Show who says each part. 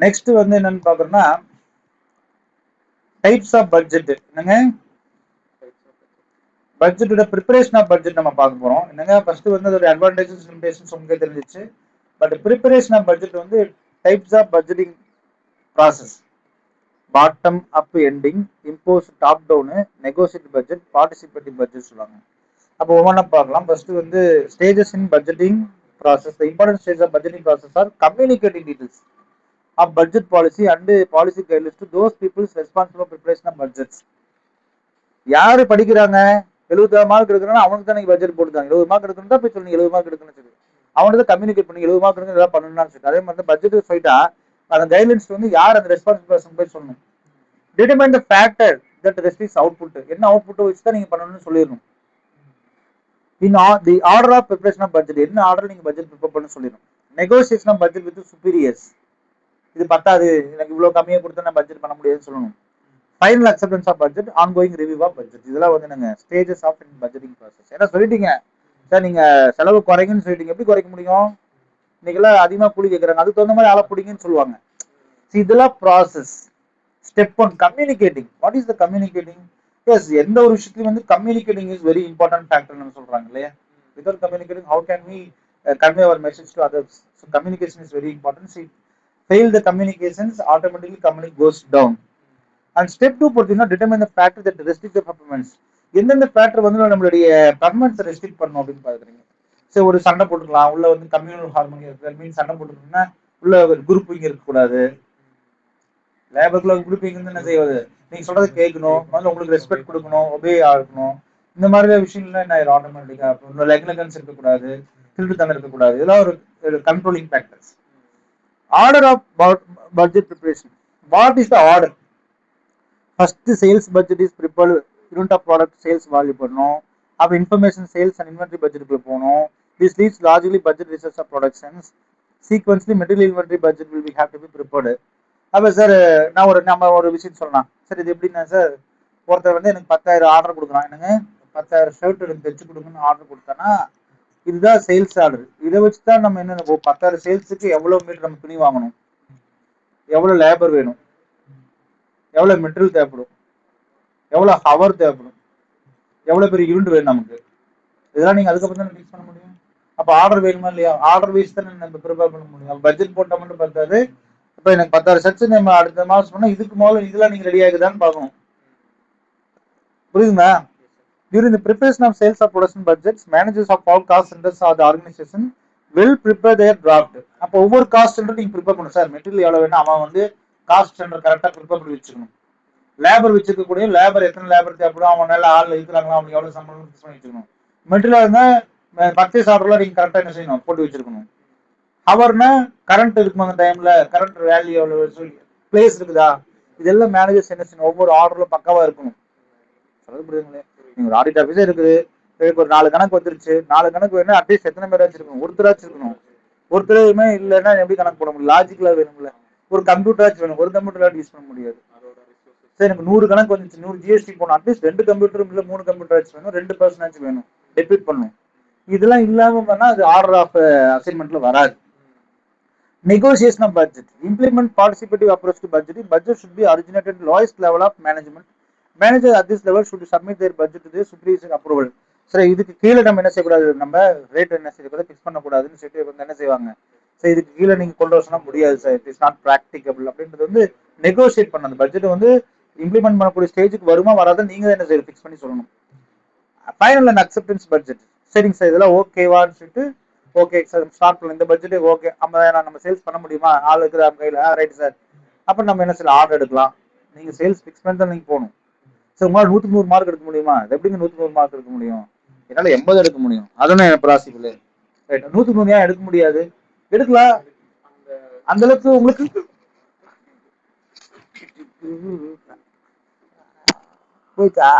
Speaker 1: Next வந்து என்னன்னு பாக்குறோம்னா types of budget. என்னங்க பட்ஜெட்டோட ப்ரிப்பரேஷன் ஆஃப் பட்ஜெட் நம்ம பார்க்க போறோம். என்னங்க ஃபர்ஸ்ட் வந்து அதோட அட்வான்டேஜஸ் லிமிடேஷன்ஸ் உங்களுக்கு தெரிஞ்சிச்சு. பட் ப்ரிப்பரேஷன் ஆஃப் பட்ஜெட் வந்து types of budgeting process: bottom up ending, impose top down, negotiate budget, participative budget சொல்லுவாங்க. அப்போ ஒவ்வொன்றா பார்க்கலாம். ஃபர்ஸ்ட் வந்து stages in budgeting process. The important stage of budgeting process are communicating details of budget policy and policy guidelines to those peoples responsible for preparation of budgets. யாரு படிக்கிறாங்க? 70 mark எடுக்கணும்னா அவனுக்கு தான் நீங்க பட்ஜெட் போட்டுருக்காங்க. 70 மார்க் எடுக்கணும் தான் போய் சொல்லி 70 மார்க் எடுக்கணும்னு சொல்லி அவனுக்கு தான் கம்யூனிகேட் பண்ணி 70 மார்க் எடுக்கணும் ஏதாவது பண்ணணும்னு சொல்லி. அதே மாதிரி பட்ஜெட் போயிட்டா அந்த கைட்லைன்ஸ் வந்து யார் அந்த ரெஸ்பான்சிபிள் பர்சன் போய் சொல்லணும். Determine the factor that restricts output. என்ன அவுட்புட் வச்சு தான் நீங்க பண்ணணும்னு சொல்லிடணும். In the order of preparation of budget, என்ன ஆர்டர் நீங்க பட்ஜெட் ப்ரிப்பேர் பண்ண சொல்லிடணும். Negotiation of budget with superiors. இது பத்தாது, எனக்கு இவ்வளவு கம்மியா கொடுத்தா நான் பட்ஜெட் பண்ண முடியாதுன்னு சொல்லணும். Final acceptance of budget, ongoing review of budget. இதெல்லாம் வந்து நாங்க ஸ்டேஜஸ் ஆஃப் பட்ஜெட்டிங் ப்ராசஸ். ஏன்னா சொல்லிட்டீங்க சார் நீங்க செலவு குறைங்கன்னு சொல்லிட்டீங்க, எப்படி குறைக்க முடியும்? இன்னைக்கெல்லாம் அதிகமா கூலி கேட்கறாங்க, அதுக்கு தகுந்த மாதிரி ஆளை பிடிங்கன்னு சொல்லுவாங்க. இதெல்லாம் process. Step one, communicating. What is the communicating? Yes, எந்த ஒரு விஷயத்துலையும் வந்து கம்யூனிகேட்டிங் இஸ் வெரி இம்பார்ட்டன்ட் ஃபேக்டர்னு சொல்றாங்க இல்லையா? Without communicating how can we convey our message to others? So communication is very important. See, fail the communications, automatically company goes down. And step 2 பொறுத்தீங்கன்னா determine the factor that restrict the performance. எந்தெந்த factor வந்து நம்மளுடைய பெர்ஃபார்மன்ஸை restrict பண்ணணும் அப்படின்னு பாக்குறீங்க. சரி, ஒரு சண்டை போட்டுக்கலாம், உள்ள வந்து கம்யூனல் ஹார்மோனி இருக்கு, மீன் சண்டை போட்டுருக்கோம்னா உள்ள குரூப்பிங் இருக்கக்கூடாது. லேபர்ல குரூப்பிங் வந்து என்ன செய்வது, நீங்க சொல்றது கேட்கணும், முதல்ல உங்களுக்கு ரெஸ்பெக்ட் கொடுக்கணும், ஒபே ஆகணும். இந்த மாதிரி விஷயங்கள்லாம் என்ன ஆயிரும் ஆட்டோமேட்டிக்கா. லெக்னகன்ஸ் இருக்கக்கூடாது, திருட்டுத்தனம் இருக்கக்கூடாது. இதெல்லாம் ஒரு controlling factors. Order of budget preparation. What is the order? First sales budget is prepared. Unit of product sales value பண்ணணும். அப்போ இன்ஃபர்மேஷன் சேல்ஸ் அண்ட் இன்வென்ட்ரி பட்ஜெட்டுக்குள்ள போகணும். This leads largely budget research of productions. Sequentially material inventory budget will be have to be prepared. அப்போ sir நம்ம ஒரு விஷயம் சொல்லலாம் sir. இது எப்படின்னா சார், ஒருத்தர் வந்து எனக்கு 10,000 ஆர்டர் கொடுக்குறான். என்னங்க 10,000 ஷர்ட் எனக்கு தைச்சு கொடுங்கன்னு ஆர்டர் கொடுத்தானா, இதுதான் சேல்ஸ் ஆர்டர். இதை வச்சு தான் நம்ம என்ன 10,000 சேல்ஸுக்கு எவ்வளவு மீட்டர் நம்ம துணி வாங்கணும், எவ்வளவு லேபர் வேணும், எவ்வளவு மெட்டீரியல் தேவைப்படும், எவ்வளவு ஹவர் தேவைப்படும், எவ்வளவு பெரிய யூனிட் வேணும் நமக்கு, இதெல்லாம் நீங்க அதுக்கப்புறம் தான் ஃபிக்ஸ் பண்ண முடியும். அப்ப ஆர்டர் வேணுமா இல்லையா? ஆர்டர் வைஸ் தான் நம்ம ப்ரிப்பேர் பண்ண முடியும். பட்ஜெட் போட்டா மட்டும் பார்த்தாது. இப்ப எனக்கு 10,000 ஷர்ட்ஸ் நம்ம அடுத்த மாசம் சொன்னா இதுக்கு முதல்ல இதெல்லாம் நீங்க ரெடி ஆகுதான்னு பார்க்கணும். புரியுதுங்களா? During the preparation of sales of production budgets, managers of all cost centers of the organization will prepare their draft. அப்போ ஒவ்வொரு காஸ்ட் சென்டர் நீங்க ப்ரிப்பேர் பண்ணணும். சார் மெட்டீரியல் எவ்வளவு வேணும், அவன் வந்து காஸ்ட் சென்டர் கரெக்டா ப்ரிப்பேர் பண்ணி வச்சுக்கணும். லேபர் வச்சிருக்கக்கூடிய லேபர் எத்தனை லேபர் தேவைப்படும், அவங்க நல்ல ஆள் இருக்கிறாங்களா, அவங்க எவ்வளவு சம்பளம் ஃபிக்ஸ் பண்ணி வச்சுக்கணும். மெட்டீரியல் இருந்தா பர்ச்சேஸ் ஆர்டர்ல நீங்க கரெக்டா என்ன செய்யணும், போட்டு வச்சிருக்கணும். ஹவர்னா கரண்ட் இருக்குமா, அந்த டைம்ல கரண்ட் வேல்யூ எவ்வளவு, பிளேஸ் இருக்குதா, இதெல்லாம் மேனேஜர்ஸ் என்ன செய்யணும், ஒவ்வொரு ஆர்டர்ல பக்காவா இருக்கணும். புரியுதுங்களே? நீங்க ஒரு ஆடிட் ஆஃபீஸே இருக்குது, ஒரு 4 கணக்கு வந்துருச்சு, 4 கணக்கு வேணும், அட்லீஸ்ட் எத்தனை பேராச்சும் இருக்கணும், ஒருத்தராச்சும் இருக்கணும். ஒருத்தருமே இல்லைன்னா எப்படி கணக்கு போட முடியும்? லாஜிக்கலா வேணும்ல. ஒரு கம்ப்யூட்டராச்சும் வேணும், ஒரு கம்ப்யூட்டர் யூஸ் பண்ண முடியாது. சரி, எனக்கு 100 கணக்கு வந்துச்சு, 100 ஜிஎஸ்டி போகணும், அட்லீஸ்ட் 2 கம்ப்யூட்டரும் இல்ல 3 கம்ப்யூட்டராச்சும் வேணும், 2 பர்சனாச்சும் வேணும் டெபிட் பண்ணும். இதெல்லாம் இல்லாம பண்ணா அது ஆர்டர் ஆஃப் அசைன்மெண்ட்ல வராது. Negotiation of budget. Implement participative approach to budgeting. Budget should be originated at lowest level of management. Managers at this level should submit their budget to the superior approval. சரி, இதுக்கு கீழே நம்ம என்ன செய்யக்கூடாது, நம்ம rate என்ன செய்யக்கூடாது, ஃபிக்ஸ் பண்ணக்கூடாதுன்னு சொல்லிட்டு இவங்க என்ன செய்வாங்க, சரி இதுக்கு கீழே நீங்க கொண்டு வர சொன்னா முடியாது sir, it is not practicable அப்படின்றது வந்து நெகோசியேட் பண்ண அந்த பட்ஜெட் வந்து இம்ப்ளிமெண்ட் பண்ணக்கூடிய ஸ்டேஜுக்கு வருமா வராத நீங்க தான் என்ன செய்ய ஃபிக்ஸ் பண்ணி சொல்லணும். Final and acceptance budget. சரிங்க சார், இதெல்லாம் ஓகேவான்னு சொல்லிட்டு ஓகே சார் ஸ்டார்ட் பண்ணலாம், இந்த பட்ஜெட் ஓகே, 50,000 நம்ம சேல்ஸ் பண்ண முடியுமா, ஆள் இருக்குது கையில், ரைட் சார். அப்போ நம்ம என்ன சார் ஆர்டர் எடுக்கலாம். நீங்க சேல்ஸ் ஃபிக்ஸ் பண்ணி தான் நீங்க போகணும். சார் உங்களால் 100 மார்க் எடுக்க முடியுமா? எப்படிங்க 100 மார்க் எடுக்க முடியும்? என்னால 80 எடுக்க முடியும், அதுவும் பாசிபிள். ரைட், 100 ஏன் எடுக்க முடியாது? எடுக்கலாம். அந்த அளவுக்கு உங்களுக்கு போயிட்டா